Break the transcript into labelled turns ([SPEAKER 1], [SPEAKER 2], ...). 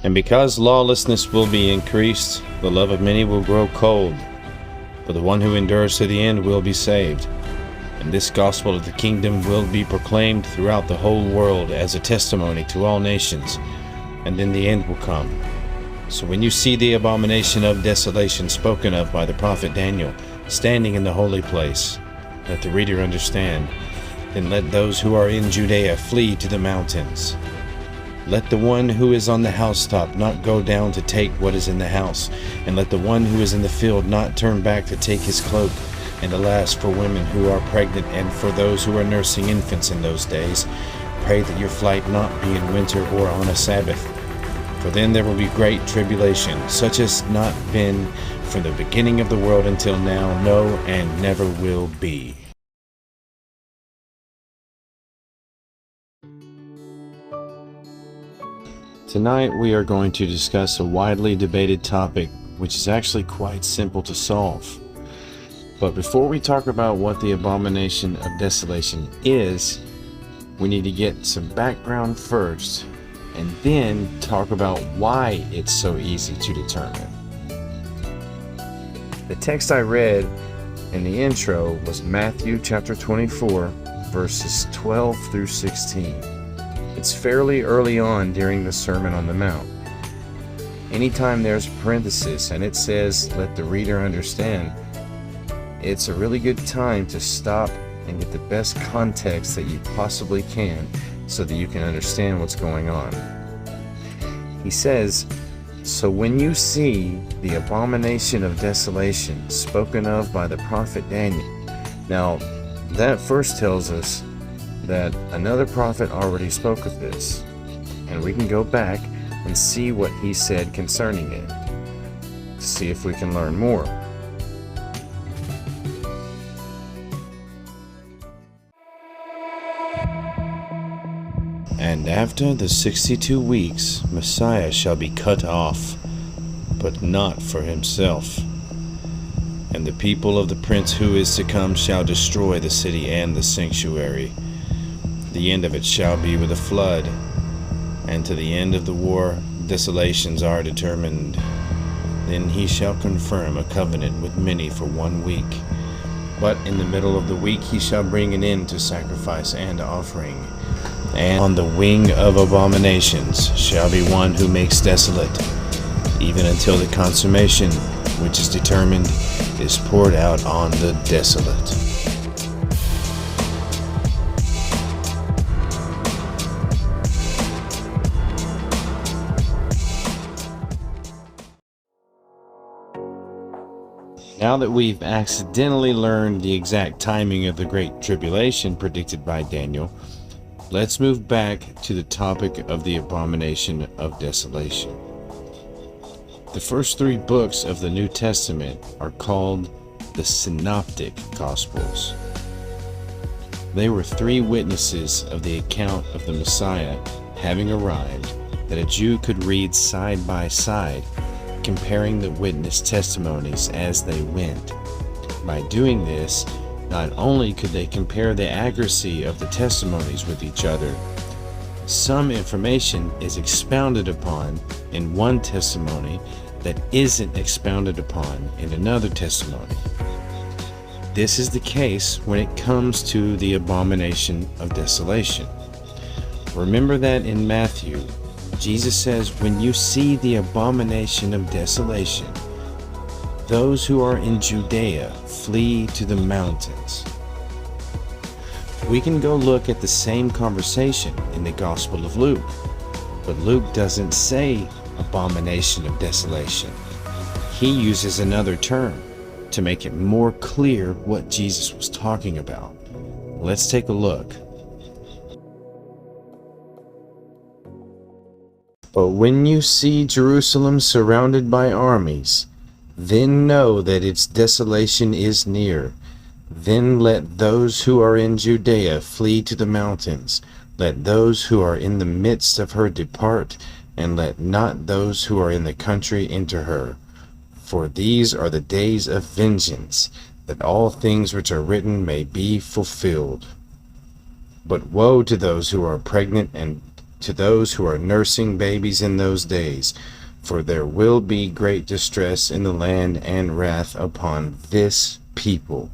[SPEAKER 1] And because lawlessness will be increased, the love of many will grow cold. But the one who endures to the end will be saved. And this gospel of the kingdom will be proclaimed throughout the whole world as a testimony to all nations, and then the end will come. So when you see the abomination of desolation spoken of by the prophet Daniel standing in the holy place, let the reader understand. Then let those who are in Judea flee to the mountains. Let the one who is on the housetop not go down to take what is in the house, and let the one who is in the field not turn back to take his cloak. And alas, for women who are pregnant and for those who are nursing infants in those days, pray that your flight not be in winter or on a Sabbath. For then there will be great tribulation, such as not been from the beginning of the world until now, no, and never will be. Tonight we are going to discuss a widely debated topic, which is actually quite simple to solve. But before we talk about what the abomination of desolation is, we need to get some background first, and then talk about why it's so easy to determine. The text I read in the intro was Matthew chapter 24, verses 12 through 16. It's fairly early on during the Sermon on the Mount. Anytime there's parenthesis and it says, let the reader understand, it's a really good time to stop and get the best context that you possibly can so that you can understand what's going on. He says, so when you see the abomination of desolation spoken of by the prophet Daniel. Now, that first tells us that another prophet already spoke of this, and we can go back and see what he said concerning it, see if we can learn more. And after the 62 weeks, Messiah shall be cut off, but not for himself. And the people of the prince who is to come shall destroy the city and the sanctuary. The end of it shall be with a flood, and to the end of the war desolations are determined. Then he shall confirm a covenant with many for 1 week. But in the middle of the week he shall bring an end to sacrifice and offering. And on the wing of abominations shall be one who makes desolate, even until the consummation, which is determined, is poured out on the desolate. Now that we've accidentally learned the exact timing of the Great Tribulation predicted by Daniel, let's move back to the topic of the abomination of desolation. The first 3 books of the New Testament are called the Synoptic Gospels. They were 3 witnesses of the account of the Messiah having arrived that a Jew could read side by side, comparing the witness testimonies as they went. By doing this, not only could they compare the accuracy of the testimonies with each other, some information is expounded upon in one testimony that isn't expounded upon in another testimony. This is the case when it comes to the abomination of desolation. Remember that in Matthew, Jesus says, when you see the abomination of desolation, those who are in Judea flee to the mountains. We can go look at the same conversation in the Gospel of Luke, but Luke doesn't say abomination of desolation. He uses another term to make it more clear what Jesus was talking about. Let's take a look. But when you see Jerusalem surrounded by armies, then know that its desolation is near. Then let those who are in Judea flee to the mountains. Let those who are in the midst of her depart, and let not those who are in the country enter her. For these are the days of vengeance, that all things which are written may be fulfilled. But woe to those who are pregnant and to those who are nursing babies in those days, for there will be great distress in the land and wrath upon this people.